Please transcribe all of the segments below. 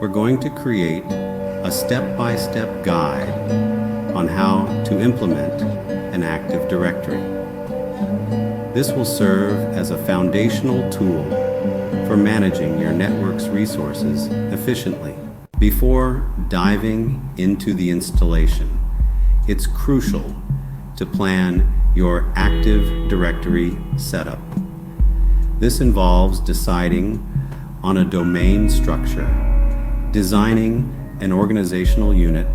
we're going to create a step-by-step guide on how to implement an Active Directory. This will serve as a foundational tool for managing your network's resources efficiently. Before diving into the installation, it's crucial to plan your Active Directory setup. This involves deciding on a domain structure, designing an organizational unit,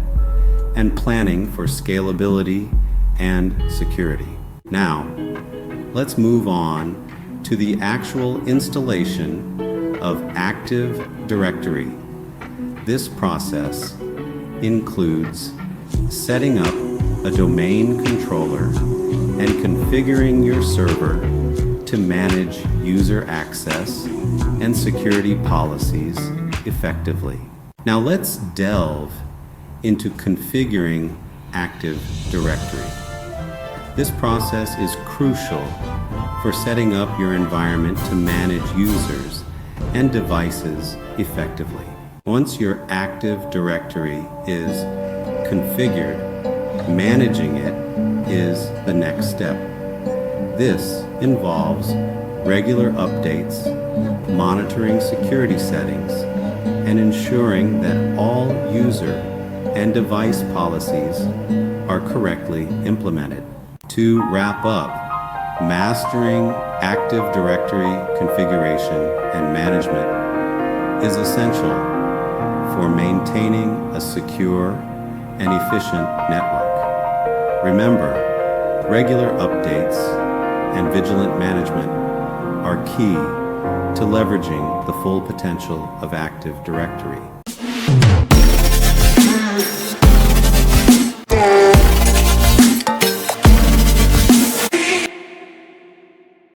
and planning for scalability and security. Now, let's move on to the actual installation of Active Directory. This process includes setting up a domain controller and configuring your server to manage user access and security policies effectively. Now let's delve into configuring Active Directory. This process is crucial for setting up your environment to manage users and devices effectively. Once your Active Directory is configured, managing it is the next step. This involves regular updates, monitoring security settings, and ensuring that all user and device policies are correctly implemented. To wrap up, mastering Active Directory configuration and management is essential for maintaining a secure and efficient network. Remember, regular updates and vigilant management are key to leveraging the full potential of Active Directory.